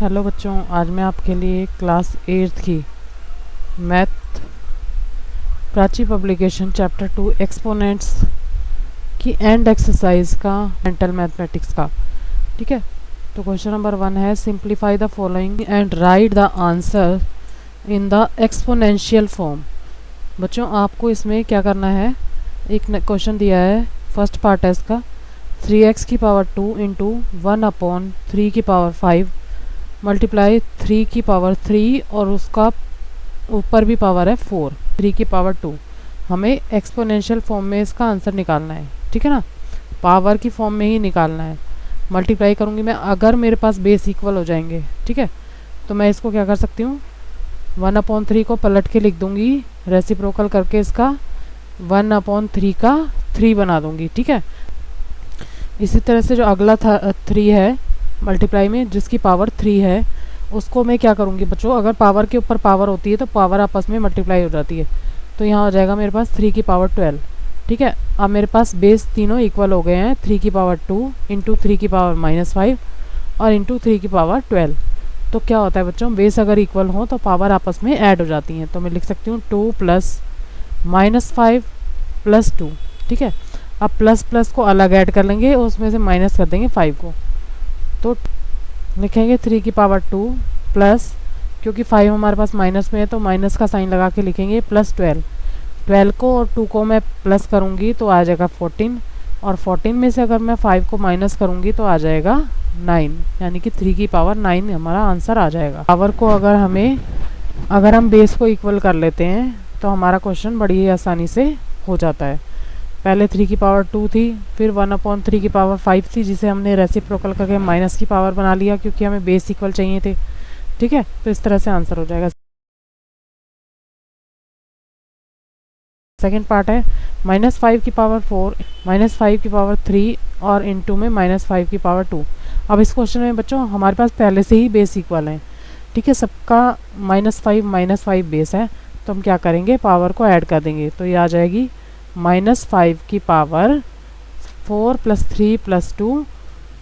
Hello बच्चों, आज मैं आपके लिए क्लास 8th की math Prachi publication chapter 2 exponents की एंड एक्सरसाइज का मेंटल मैथमेटिक्स का। ठीक है, तो क्वेश्चन नंबर 1 है simplify the following and right the answer in the exponential form. बच्चों, आपको इसमें क्या करना है, एक क्वेश्चन दिया है, फर्स्ट पार्ट है इसका 3x की पावर 2 इंटू 1/3 की पावर 5 मल्टीप्लाई 3 की पावर 3 और उसका ऊपर भी पावर है 4, 3 की पावर 2। हमें एक्सपोनेंशियल फॉर्म में इसका आंसर निकालना है। ठीक है ना, पावर की फॉर्म में ही निकालना है। मल्टीप्लाई करूँगी मैं, अगर मेरे पास बेस इक्वल हो जाएंगे, ठीक है, तो मैं इसको क्या कर सकती हूँ, 1/3 को पलट के लिख दूँगी, रेसिप्रोकल करके इसका 1/3 का 3 बना दूँगी। ठीक है, इसी तरह से जो अगला था 3 है मल्टीप्लाई में, जिसकी पावर 3 है, उसको मैं क्या करूँगी बच्चों, अगर पावर के ऊपर पावर होती है तो पावर आपस में मल्टीप्लाई हो जाती है। तो यहाँ हो जाएगा मेरे पास 3 की पावर 12। ठीक है, अब मेरे पास बेस तीनों इक्वल हो गए हैं, 3 की पावर 2 इंटू 3 की पावर -5 और इंटू 3 की पावर 12। तो क्या होता है बच्चों, बेस अगर इक्वल हो तो पावर आपस में ऐड हो जाती हैं। तो मैं लिख सकती हूँ 2 + -5 + 2। ठीक है, अब प्लस प्लस को अलग ऐड कर लेंगे और उसमें से माइनस कर देंगे 5 को। तो लिखेंगे 3 की पावर 2 प्लस, क्योंकि 5 हमारे पास माइनस में है तो माइनस का साइन लगा के लिखेंगे, प्लस 12 को और 2 को मैं प्लस करूँगी तो आ जाएगा 14, और 14 में से अगर मैं 5 को माइनस करूँगी तो आ जाएगा 9, यानी कि 3 की पावर 9 हमारा आंसर आ जाएगा। पावर को अगर हम बेस को इक्वल कर लेते हैं तो हमारा क्वेश्चन बड़ी ही आसानी से हो जाता है। पहले 3 की पावर 2 थी, फिर 1/3 की पावर 5 थी, जिसे हमने रेसिप्रोकल करके माइनस की पावर बना लिया क्योंकि हमें बेस इक्वल चाहिए थे। ठीक है, तो इस तरह से आंसर हो जाएगा। सेकेंड पार्ट है -5 की पावर 4 -5 की पावर 3 और इनटू में -5 की पावर 2। अब इस क्वेश्चन में बच्चों हमारे पास पहले से ही बेस इक्वल है। ठीक है, सबका -5 बेस है, तो हम क्या करेंगे, पावर को ऐड कर देंगे। तो ये आ जाएगी -5 की पावर 4 + 3 + 2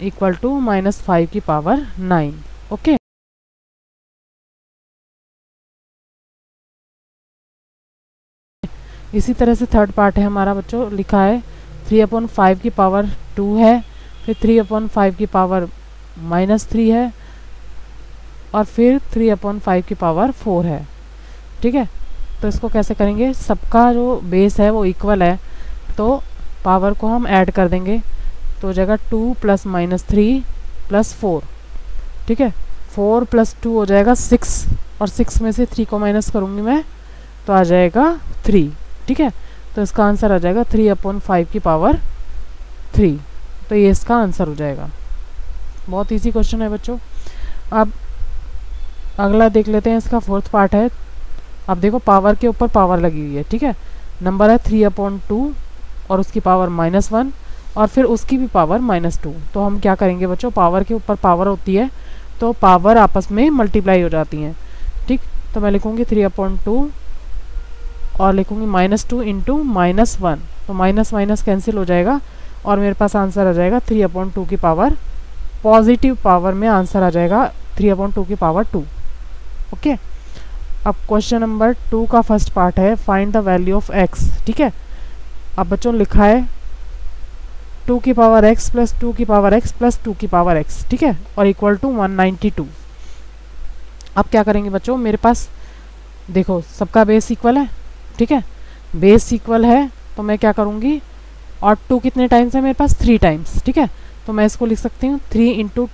इक्वल टू -5 की पावर 9। ओके, इसी तरह से थर्ड पार्ट है हमारा बच्चों, लिखा है 3/5 की पावर 2 है, फिर 3/5 की पावर -3 है और फिर 3/5 की पावर 4 है। ठीक है, तो इसको कैसे करेंगे, सबका जो बेस है वो इक्वल है तो पावर को हम ऐड कर देंगे। तो हो जाएगा 2 + -3 + 4। ठीक है, 4 + 2 हो जाएगा 6, और 6 में से 3 को माइनस करूँगी मैं तो आ जाएगा 3। ठीक है, तो इसका आंसर आ जाएगा 3/5 की पावर 3। तो ये इसका आंसर हो जाएगा। बहुत इजी क्वेश्चन है बच्चों। अब अगला देख लेते हैं, इसका फोर्थ पार्ट है। अब देखो, पावर के ऊपर पावर लगी हुई है। ठीक है, नंबर है 3/2 और उसकी पावर -1 और फिर उसकी भी पावर -2। तो हम क्या करेंगे बच्चों, पावर के ऊपर पावर होती है तो पावर आपस में मल्टीप्लाई हो जाती हैं। ठीक, तो मैं लिखूँगी 3/2 और लिखूँगी -2 इंटू -1, तो माइनस माइनस कैंसिल हो जाएगा और मेरे पास आंसर आ जाएगा 3/2 की पावर, पॉजिटिव पावर में आंसर आ जाएगा 3/2 की पावर 2। ओके, अब क्वेश्चन नंबर 2 का फर्स्ट पार्ट है find the value of x। ठीक है, अब बच्चों लिखा है 2 की पावर x + 2 की पावर x + 2 की पावर x। ठीक है, और इक्वल टू 192। अब क्या करेंगे बच्चों, मेरे पास देखो सबका बेस इक्वल है। ठीक है, बेस इक्वल है तो मैं क्या करूँगी, और 2 कितने टाइम्स है मेरे पास, 3 टाइम्स। ठीक है, तो मैं इसको लिख सकती हूँ 3 ×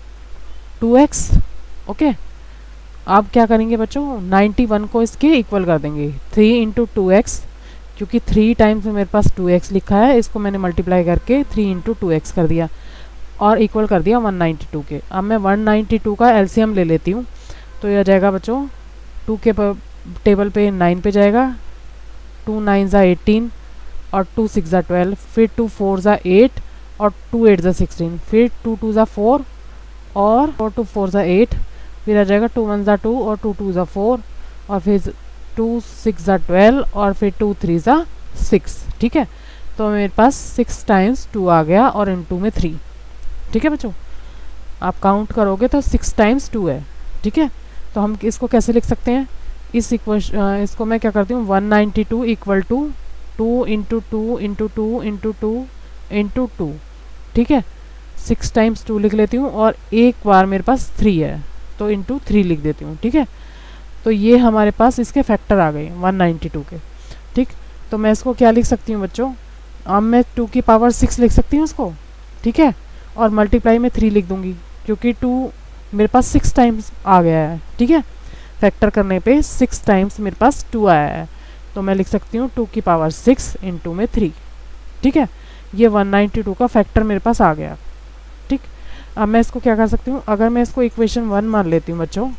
2x। ओके, अब क्या करेंगे बच्चों, 91 को इसके इक्वल कर देंगे, 3 × 2x, क्योंकि 3 टाइम्स में मेरे पास 2x लिखा है, इसको मैंने मल्टीप्लाई करके 3 × 2x कर दिया और इक्वल कर दिया 192 के। अब मैं 192 का एलसीएम ले लेती हूँ, तो यह आ जाएगा बच्चों 2 के टेबल पे 9 पे जाएगा, 2 9 ज़ा 18 और 2 6 ज़ा 12, फिर 2 4 ज़ा 8 और 2 8 ज़ा 16, फिर 2 2 ज़ा 4 और 4 2 4 ज़ा 8, फिर आ जाएगा 2 1 ज़ा 2 और 2 2 ज़ा 4 और फिर 2 6 ज़ा 12 और फिर 2 3 ज़ा 6। ठीक है, तो मेरे पास 6 टाइम्स 2 आ गया और इनटू में 3। ठीक है बच्चों, आप काउंट करोगे तो 6 टाइम्स 2 है। ठीक है, तो हम इसको कैसे लिख सकते हैं, इस इसको मैं क्या करती हूँ 192 equal to 2 into 2 into 2 into 2 into 2, ठीक है, 6 टाइम्स 2 लिख लेती हूँ और एक बार मेरे पास 3 है तो इंटू 3 लिख देती हूँ। ठीक है, तो ये हमारे पास इसके फैक्टर आ गए 192 के। ठीक, तो मैं इसको क्या लिख सकती हूँ बच्चों, अब मैं 2 की पावर 6 लिख सकती हूँ इसको। ठीक है, और मल्टीप्लाई में 3 लिख दूंगी क्योंकि 2 मेरे पास 6 टाइम्स आ गया है। ठीक है, फैक्टर करने पे 6 टाइम्स मेरे पास 2 आया है, तो मैं लिख सकती हूँ 2 की पावर 6 इंटू में 3। ठीक है, ये 192 का फैक्टर मेरे पास आ गया। ठीक, अब मैं इसको क्या कर सकती हूँ, अगर मैं इसको इक्वेशन 1 मान लेती हूँ बच्चों,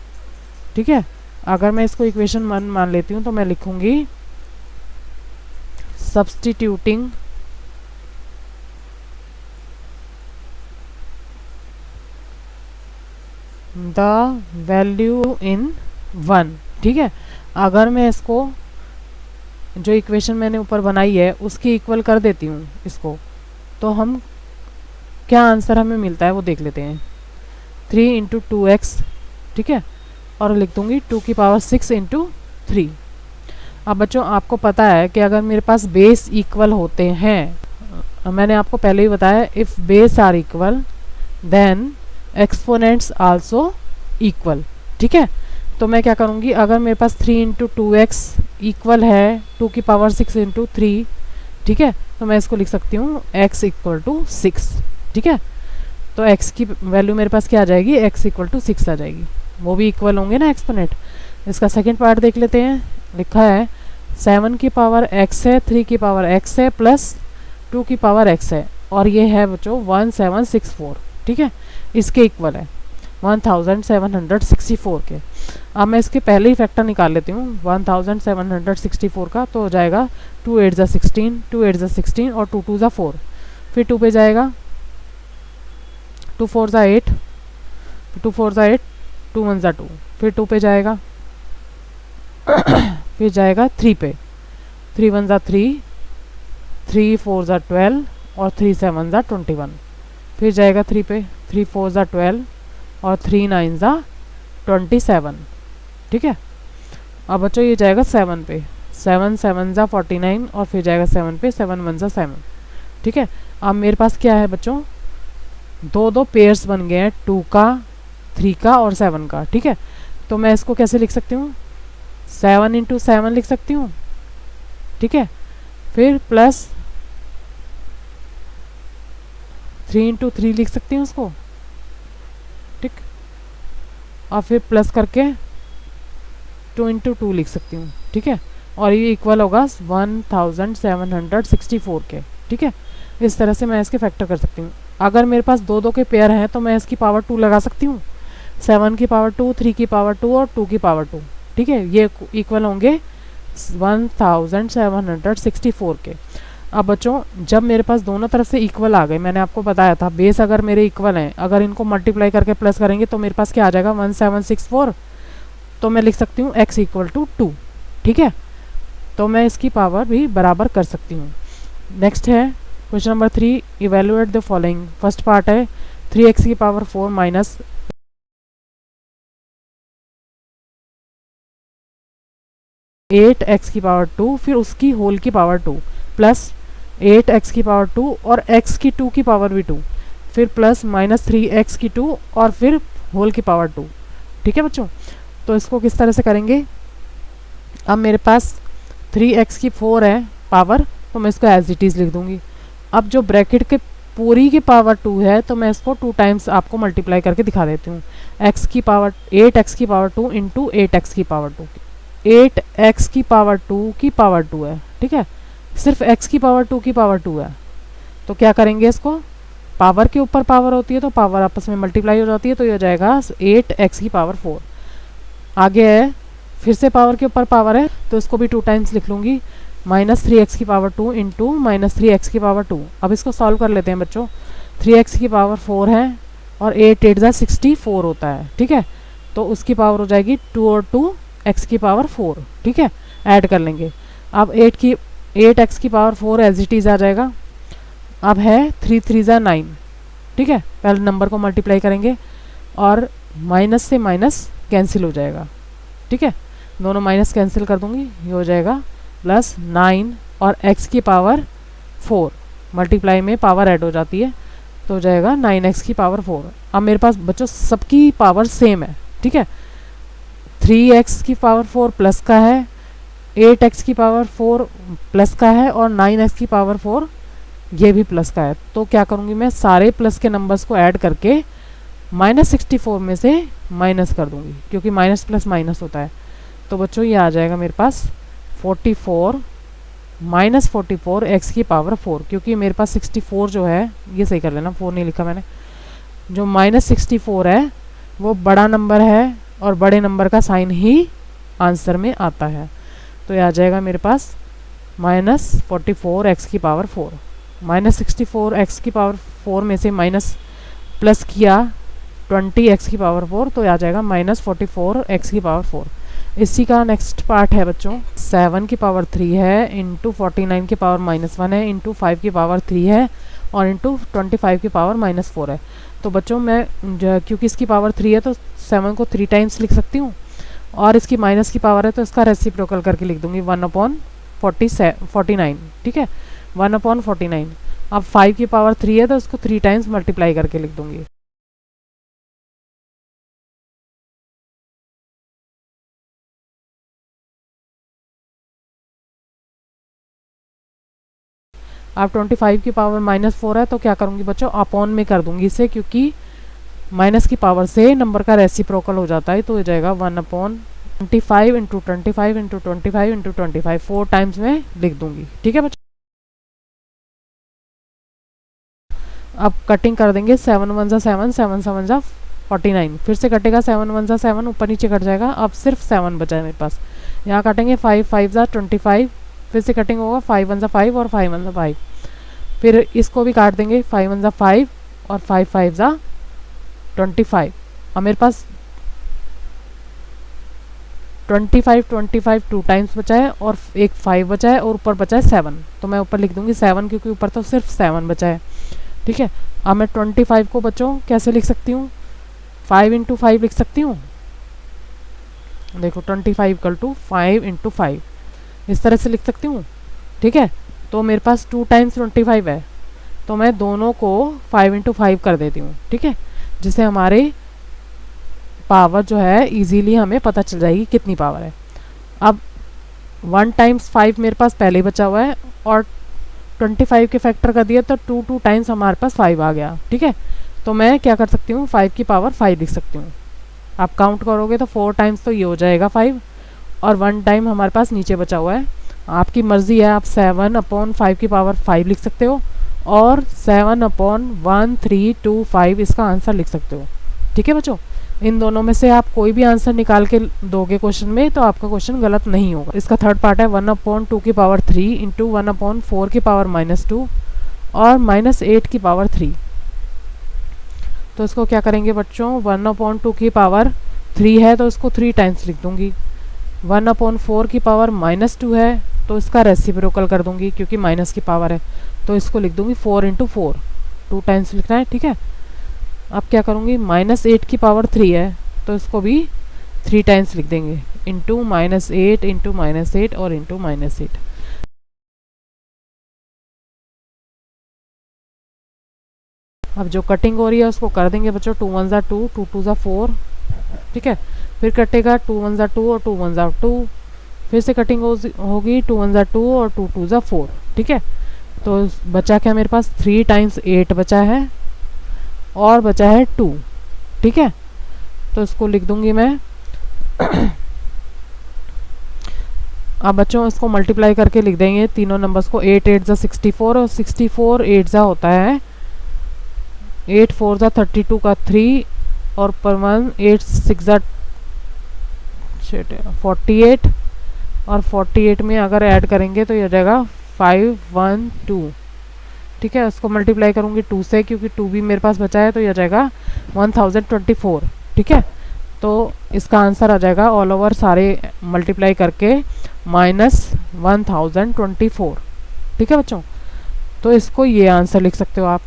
ठीक है, अगर मैं इसको इक्वेशन 1 मान लेती हूँ तो मैं लिखूंगी सब्स्टिट्यूटिंग द वैल्यू इन 1। ठीक है, अगर मैं इसको जो इक्वेशन मैंने ऊपर बनाई है उसकी इक्वल कर देती हूँ इसको, तो हम क्या आंसर हमें मिलता है वो देख लेते हैं। 3 इंटू 2x, ठीक है, और लिख दूंगी 2 की पावर 6 इंटू 3। अब बच्चों आपको पता है कि अगर मेरे पास बेस इक्वल होते हैं, मैंने आपको पहले ही बताया if base are equal then exponents also equal. ठीक है, तो मैं क्या करूँगी, अगर मेरे पास 3 इंटू 2x इक्वल है 2 की पावर 6 इंटू 3, ठीक है, तो मैं इसको लिख सकती हूँ x इक्वल टू 6। ठीक है, तो x की वैल्यू मेरे पास क्या आ जाएगी, x इक्वल टू 6 आ जाएगी, वो भी इक्वल होंगे ना एक्सपोनेंट। इसका सेकंड पार्ट देख लेते हैं, लिखा है 7 की पावर x है, 3 की पावर x है, प्लस 2 की पावर x है, और ये है बच्चों 1764। ठीक है, इसके इक्वल है 1764 के। अब मैं इसके पहले ही फैक्टर निकाल लेती हूँ 1764 का, तो हो जाएगा 2 8 ज़ा 16, 2 8 ज़ा 16 और 2 2 ज़ा 4, फिर 2 पे जाएगा 2 4 ज़ा 8, 2 4 ज़ा 8, 2 1 ज़ा 2, फिर 2 पे जाएगा फिर जाएगा 3 पे, 3 1 ज़ा 3, 3 4 ज़ा 12 और 3 7 ज़ा 21, फिर जाएगा 3 पे, 3 4 ज़ा 12 और 3 9 ज़ा 27। ठीक है, अब बच्चों ये जाएगा 7 पे, 7 7 ज़ा 49 और फिर जाएगा 7 पे, 7 1 ज़ा 7। ठीक है, अब मेरे पास क्या है बच्चों, दो दो पेयर्स बन गए हैं, 2 का, 3 का और 7 का। ठीक है, तो मैं इसको कैसे लिख सकती हूँ, 7 इंटू 7 लिख सकती हूँ। ठीक है, फिर प्लस 3 इंटू 3 लिख सकती हूँ उसको। ठीक, और फिर प्लस करके 2 इंटू 2 लिख सकती हूँ। ठीक है, और ये इक्वल होगा 1764 के। ठीक है, इस तरह से मैं इसके फैक्टर कर सकती हूँ। अगर मेरे पास दो दो के पेयर हैं तो मैं इसकी पावर 2 लगा सकती हूँ, 7 की पावर 2, 3 की पावर 2 और 2 की पावर 2। ठीक है, ये इक्वल होंगे 1764 के। अब बच्चों जब मेरे पास दोनों तरफ से इक्वल आ गए, मैंने आपको बताया था बेस अगर मेरे इक्वल हैं, अगर इनको मल्टीप्लाई करके प्लस करेंगे तो मेरे पास क्या आ जाएगा 1764, तो मैं लिख सकती हूँ x इक्वल टू 2। ठीक है, तो मैं इसकी पावर भी बराबर कर सकती हूँ। नेक्स्ट है question number 3, evaluate the following. First part है 3x की पावर 4 माइनस 8x की पावर 2, फिर उसकी होल की पावर 2, प्लस 8x की पावर 2 और x की 2 की पावर भी 2, फिर प्लस माइनस 3x की 2 और फिर होल की पावर 2। ठीक है बच्चों, तो इसको किस तरह से करेंगे, अब मेरे पास 3x की 4 है पावर, तो मैं इसको एज इट इज़ लिख दूंगी। अब जो ब्रैकेट के पूरी की पावर 2 है तो मैं इसको 2 टाइम्स आपको मल्टीप्लाई करके दिखा देती हूँ। x की पावर 8x की पावर 2 इंटू 8x की पावर 2, 8x की पावर 2 की पावर 2 है। ठीक है, सिर्फ x की पावर 2 की पावर 2 है, तो क्या करेंगे, इसको पावर के ऊपर पावर होती है तो पावर आपस में मल्टीप्लाई हो जाती है, तो ये हो जाएगा 8x की पावर 4। आगे है फिर से पावर के ऊपर पावर है तो इसको भी 2 टाइम्स लिख लूँगी, माइनस 3x की पावर 2 इंटू माइनस 3x की पावर 2। अब इसको सॉल्व कर लेते हैं बच्चों, 3x की पावर 4 है और 8 8 ज़ा 64 होता है। ठीक है, तो उसकी पावर हो जाएगी 2 और 2 x की पावर 4। ठीक है, ऐड कर लेंगे। अब 8x की पावर 4 एज इट इज़ आ जाएगा। अब है 3 3 ज़ा 9। ठीक है, पहले नंबर को मल्टीप्लाई करेंगे और माइनस से माइनस कैंसिल हो जाएगा, ठीक है, दोनों माइनस कैंसिल कर दूंगी, ये हो जाएगा प्लस 9 और x की पावर 4, मल्टीप्लाई में पावर ऐड हो जाती है तो हो जाएगा 9x की पावर 4। अब मेरे पास बच्चों सबकी पावर सेम है, ठीक है, 3x की पावर 4 प्लस का है, 8x की पावर 4 प्लस का है और 9x की पावर 4 ये भी प्लस का है। तो क्या करूँगी मैं, सारे प्लस के नंबर्स को ऐड करके -64 में से माइनस कर दूंगी, क्योंकि माइनस प्लस माइनस होता है। तो बच्चों ये आ जाएगा मेरे पास 44 -44 x की पावर 4, क्योंकि मेरे पास 64 जो है, ये सही कर लेना, 4 नहीं लिखा मैंने, जो -64 है वो बड़ा नंबर है और बड़े नंबर का साइन ही आंसर में आता है। तो ये आ जाएगा मेरे पास -44 x की पावर 4, -64 x की पावर 4 में से माइनस प्लस किया 20 x की पावर 4, तो आ जाएगा -44 x की पावर 4। इसी का नेक्स्ट पार्ट है बच्चों, 7 की पावर 3 है, इंटू 49 की पावर -1 है, इंटू 5 की पावर 3 है और इंटू 25 की पावर -4 है। तो बच्चों मैं क्योंकि इसकी पावर 3 है तो 7 को 3 टाइम्स लिख सकती हूँ, और इसकी माइनस की पावर है तो इसका रेसिप्रोकल करके लिख दूंगी 1/49, ठीक है, 1/49। अब 5 की पावर 3 है तो इसको 3 टाइम्स मल्टीप्लाई करके लिख दूंगी। अब 25 की पावर -4 है तो क्या करूँगी बच्चों, अपॉन में कर दूंगी इसे, क्योंकि माइनस की पावर से नंबर का रेसिप्रोकल हो जाता है। तो हो जाएगा 1/25 इंटू 25 इंटू 25 इंटू 25, 4 टाइम्स में लिख दूंगी, ठीक है बच्चों। अब कटिंग कर देंगे, 7 1 जा 7, 7 7 जा 49, फिर से कटेगा 7 1 जा 7, ऊपर नीचे कट जाएगा। अब सिर्फ 7 बचा है मेरे पास, यहाँ काटेंगे 5 5 जा 25, फिर से कटिंग होगा 5 1 जा 5 और 5 1 जा 5, फिर इसको भी काट देंगे 5 1 जा 5 और 5 5 जा 25। अब मेरे पास 25 25 2 टाइम्स बचा है और एक 5 बचा है और ऊपर बचा है 7, तो मैं ऊपर लिख दूंगी 7, क्योंकि ऊपर तो सिर्फ 7 बचा है, ठीक है। अब मैं 25 को बच्चों कैसे लिख सकती हूँ, 5 इंटू 5 लिख सकती हूँ। देखो 25 इक्वल टू 5 इंटू 5, इस तरह से लिख सकती हूँ, ठीक है। तो मेरे पास 2 टाइम्स 25 है, तो मैं दोनों को 5 इंटू 5 कर देती हूँ, ठीक है, जिससे हमारे पावर जो है इजीली हमें पता चल जाएगी कितनी पावर है। अब 1 टाइम्स 5 मेरे पास पहले ही बचा हुआ है और 25 के फैक्टर कर दिया तो 2 टाइम्स हमारे पास 5 आ गया, ठीक है। तो मैं क्या कर सकती हूँ, 5 की पावर 5 लिख सकती हूँ। आप काउंट करोगे तो 4 टाइम्स तो ये हो जाएगा 5 और 1 टाइम हमारे पास नीचे बचा हुआ है। आपकी मर्ज़ी है, आप 7/5 की पावर 5 लिख सकते हो और 7/1325 इसका आंसर लिख सकते हो, ठीक है बच्चों। इन दोनों में से आप कोई भी आंसर निकाल के दोगे क्वेश्चन में तो आपका क्वेश्चन गलत नहीं होगा। इसका थर्ड पार्ट है 1/2 की पावर 3 इंटू 1/4 की पावर -2 और -8 की पावर 3। तो इसको क्या करेंगे बच्चों, 1/2 की पावर 3 है तो इसको 3 टाइम्स लिख दूंगी, 1/4 की पावर -2 है तो इसका रेसिप्रोकल कर दूंगी, क्योंकि माइनस की पावर है तो इसको लिख दूंगी 4 इंटू 4, 2 टाइम्स लिखना है, ठीक है। अब क्या करूँगी, -8 की पावर 3 है तो इसको भी 3 टाइम्स लिख देंगे, इंटू -8 इंटू -8 और इंटू -8। अब जो कटिंग हो रही है उसको कर देंगे बच्चों, 2 1 जा 2, 2 2 जा 4, ठीक है, फिर कटेगा 2 1 जा 2 और 2 1 जा 2, फिर से कटिंग होगी 2 1 जा 2 और 2 2 जा 4, ठीक है। तो बचा क्या मेरे पास, 3 टाइम्स 8 बचा है और बचा है 2, ठीक है। तो इसको लिख दूंगी मैं अब बच्चों इसको मल्टीप्लाई करके लिख देंगे तीनों नंबर्स को, 8 8 जा 64 और 64 8 जा होता है 8 4 जा 32 का 3 और पर 1 8 6 जा 48 और 48 में अगर ऐड करेंगे तो ये हो जाएगा 512, ठीक है। उसको मल्टीप्लाई करूँगी 2 से, क्योंकि 2 भी मेरे पास बचा है तो ये आ जाएगा 1024, ठीक है। तो इसका आंसर आ जाएगा ऑल ओवर सारे मल्टीप्लाई करके -1024, ठीक है बच्चों। तो इसको ये आंसर लिख सकते हो आप,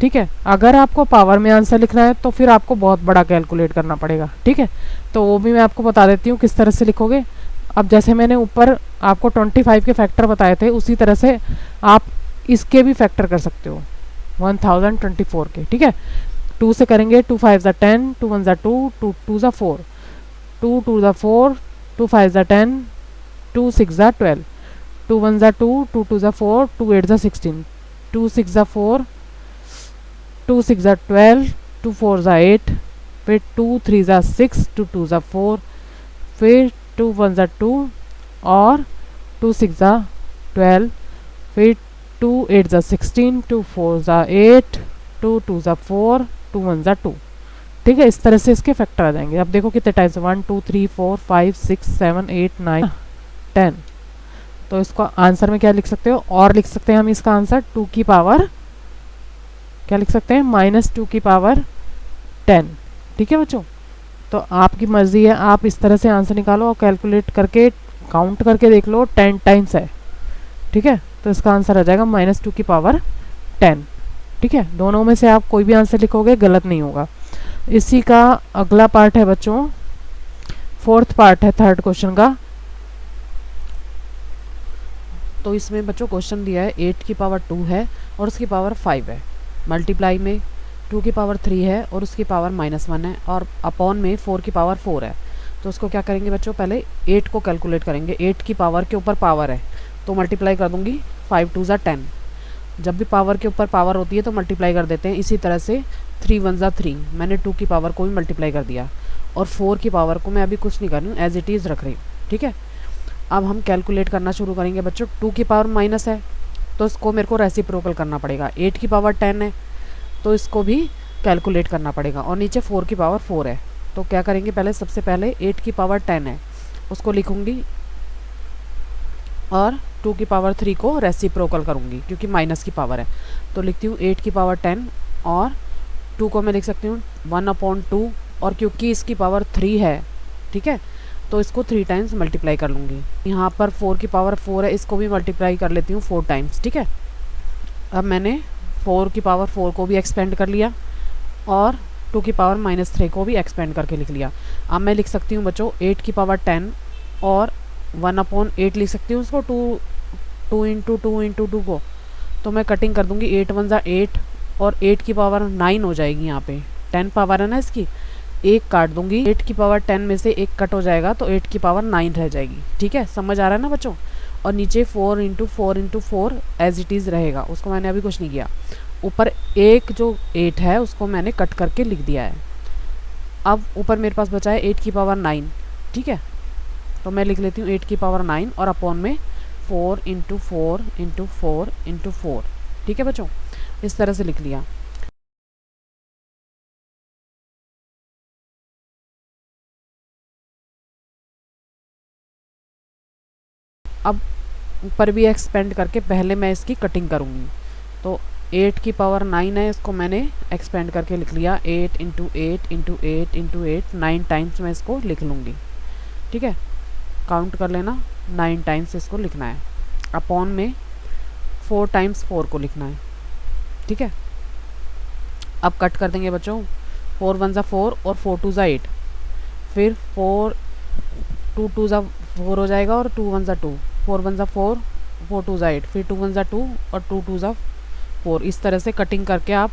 ठीक है। अगर आपको पावर में आंसर लिखना है तो फिर आपको बहुत बड़ा कैलकुलेट करना पड़ेगा, ठीक है। तो वो भी मैं आपको बता देती हूँ किस तरह से लिखोगे। अब जैसे मैंने ऊपर आपको 25 के फैक्टर बताए थे, उसी तरह से आप इसके भी फैक्टर कर सकते हो 1024 के, ठीक है। 2 से करेंगे, 2 5 ज़ा 10, 2 1 ज़ा 2, 2 2 ज़ा 4, 2 2 ज़ा 4, 2 5 ज़ा 10, 2 6 ज़ा 12, 2 1 ज़ा 2, 2 2 ज़ा 4, 2 8 ज़ा 16, 2 6 ज़ा 4, 2 6 ज़ा 12, 2 4 ज़ा 8, फिर 2 3 ज़ा 6, 2 2 ज़ा 4, फिर 2 1 ज़ा 2 और 2 6 ज़ा 12, फिर 2 8 ज़ा 16, 2 4 ज़ा 8, 2 2 ज़ा 4, 2 1 ज़ा 2, ठीक है। इस तरह से इसके फैक्टर आ जाएंगे। अब देखो कितने टाइम्स, 1 2 3 4 5 6 7 8 9 10। तो इसको आंसर में क्या लिख सकते हो, और लिख सकते हैं हम इसका आंसर 2 की पावर, क्या लिख सकते हैं, -2 की पावर 10, ठीक है बच्चों। तो आपकी मर्जी है, आप इस तरह से आंसर निकालो और कैलकुलेट करके काउंट करके देख लो 10 टाइम्स है, ठीक है। तो इसका आंसर आ जाएगा -2 की पावर 10, ठीक है। दोनों में से आप कोई भी आंसर लिखोगे गलत नहीं होगा। इसी का अगला पार्ट है बच्चों, फोर्थ पार्ट है थर्ड क्वेश्चन का। तो इसमें बच्चों क्वेश्चन दिया है 8 की पावर 2 है और उसकी पावर 5 है, मल्टीप्लाई में 2 की पावर 3 है और उसकी पावर -1 है, और अपॉन में 4 की पावर 4 है। तो उसको क्या करेंगे बच्चों, पहले 8 को कैलकुलेट करेंगे। 8 की पावर के ऊपर पावर है तो मल्टीप्लाई कर दूंगी, 5 2 ज़ा 10। जब भी पावर के ऊपर पावर होती है तो मल्टीप्लाई कर देते हैं। इसी तरह से 3 1 ज़ा 3, मैंने 2 की पावर को भी मल्टीप्लाई कर दिया, और 4 की पावर को मैं अभी कुछ नहीं कर रही हूँ, एज इट इज़ रख रही हूँ, ठीक है। अब हम कैलकुलेट करना शुरू करेंगे बच्चों। 2 की पावर माइनस है तो इसको मेरे को रेसिप्रोकल करना पड़ेगा। 8 की पावर 10 है तो इसको भी कैलकुलेट करना पड़ेगा, और नीचे 4 की पावर 4 है। तो क्या करेंगे, पहले सबसे पहले 8 की पावर 10 है उसको लिखूंगी, और 2 की पावर 3 को रेसिप्रोकल करूंगी क्योंकि माइनस की पावर है। तो लिखती हूँ 8 की पावर 10, और 2 को मैं लिख सकती हूँ 1/2, और क्योंकि इसकी पावर 3 है, ठीक है, तो इसको 3 टाइम्स मल्टीप्लाई कर लूँगी। यहाँ पर 4 की पावर 4 है, इसको भी मल्टीप्लाई कर लेती हूँ 4 टाइम्स, ठीक है। अब मैंने 4 की पावर 4 को भी एक्सपेंड कर लिया और 2 की पावर -3 को भी एक्सपेंड करके लिख लिया। अब मैं लिख सकती हूँ बच्चों 8 की पावर 10 और 1/8 लिख सकती हूँ उसको, 2 इंटू 2 को। तो मैं कटिंग कर दूँगी, 8 1 ज़ा 8 और 8 की पावर 9 हो जाएगी। यहाँ पे 10 पावर है ना इसकी, एक काट दूंगी, 8 की पावर 10 में से एक कट हो जाएगा तो 8 की पावर 9 रह जाएगी, ठीक है। समझ आ रहा है ना बच्चों। और नीचे 4 इंटू 4 एज इट इज़ रहेगा, उसको मैंने अभी कुछ नहीं किया। ऊपर एक जो 8 है उसको मैंने कट करके लिख दिया है। अब ऊपर मेरे पास बचा है 8 की पावर 9, ठीक है। तो मैं लिख लेती हूँ 8 की पावर 9 और अपॉन में 4 इंटू 4, ठीक है बच्चों। इस तरह से लिख लिया। अब ऊपर भी एक्सपेंड करके पहले मैं इसकी कटिंग करूँगी। तो 8 की पावर 9 है, इसको मैंने एक्सपेंड करके लिख लिया, 8 इंटू 8 इंटू 8 इंटू 8, 9 टाइम्स मैं इसको लिख लूँगी, ठीक है। काउंट कर लेना, 9 टाइम्स इसको लिखना है। अपॉन में 4 टाइम्स 4 को लिखना है, ठीक है। अब कट कर देंगे बच्चों, 4 1 ज़ा 4 और 4 2 ज़ा 8, फिर 4 2 2 ज़ा 4 हो जाएगा और 2 1 ज़ा 2, 4 1 ज़ा 4, 4 2 ज़ा 8, फिर 2 1 ज़ा 2 और 2 2 ज़ा 4। इस तरह से कटिंग करके आप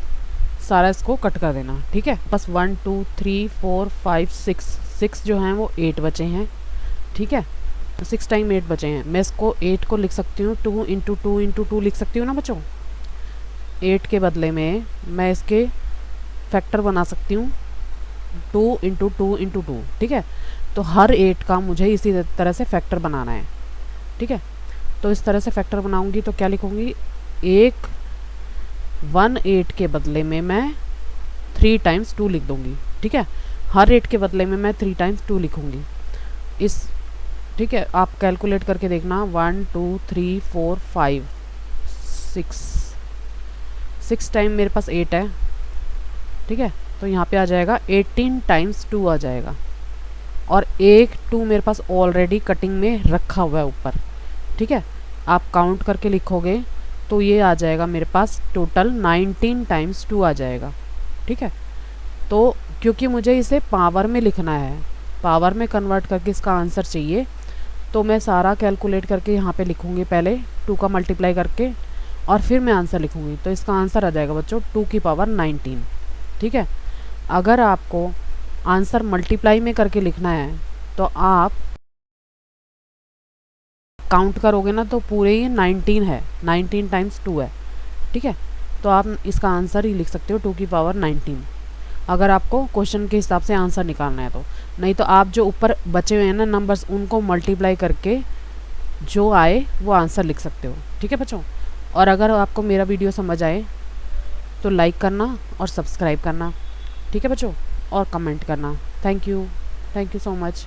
सारा इसको कट कर देना, ठीक है। बस 1 2 3 4 5 6 जो हैं वो 8 बचे हैं, ठीक है। 6 टाइम 8 बचे हैं। मैं इसको 8 को लिख सकती हूँ 2 इंटू 2 लिख सकती हूँ ना बच्चों। 8 के बदले में मैं इसके फैक्टर बना सकती हूँ 2 इंटू 2, ठीक है। तो हर 8 का मुझे इसी तरह से फैक्टर बनाना है, ठीक है। तो इस तरह से फैक्टर बनाऊंगी तो क्या लिखूंगी, 1 के बदले में मैं 3 टाइम्स 2 लिख दूंगी, ठीक है। हर 8 के बदले में मैं 3 टाइम्स 2 लिखूंगी इस, ठीक है। आप कैलकुलेट करके देखना, 1 2 3 4 5 6 टाइम मेरे पास 8 है, ठीक है। तो यहाँ पे आ जाएगा 18 टाइम्स 2 आ जाएगा, और एक 2 मेरे पास ऑलरेडी कटिंग में रखा हुआ है ऊपर, ठीक है। आप काउंट करके लिखोगे तो ये आ जाएगा मेरे पास टोटल 19 टाइम्स 2 आ जाएगा। ठीक है, तो क्योंकि मुझे इसे पावर में लिखना है, पावर में कन्वर्ट करके इसका आंसर चाहिए, तो मैं सारा कैलकुलेट करके यहाँ पे लिखूँगी, पहले 2 का मल्टीप्लाई करके और फिर मैं आंसर लिखूँगी। तो इसका आंसर आ जाएगा बच्चों 2 की पावर 19। ठीक है, अगर आपको आंसर मल्टीप्लाई में करके लिखना है तो आप काउंट करोगे ना तो पूरे ये 19 है, 19 टाइम्स 2 है। ठीक है, तो आप इसका आंसर ही लिख सकते हो 2 की पावर 19, अगर आपको क्वेश्चन के हिसाब से आंसर निकालना है तो। नहीं तो आप जो ऊपर बचे हुए हैं ना नंबर्स, उनको मल्टीप्लाई करके जो आए वो आंसर लिख सकते हो। ठीक है बच्चों, और अगर आपको मेरा वीडियो समझ आए तो लाइक करना और सब्सक्राइब करना। ठीक है बच्चों, और कमेंट करना। Thank you so much.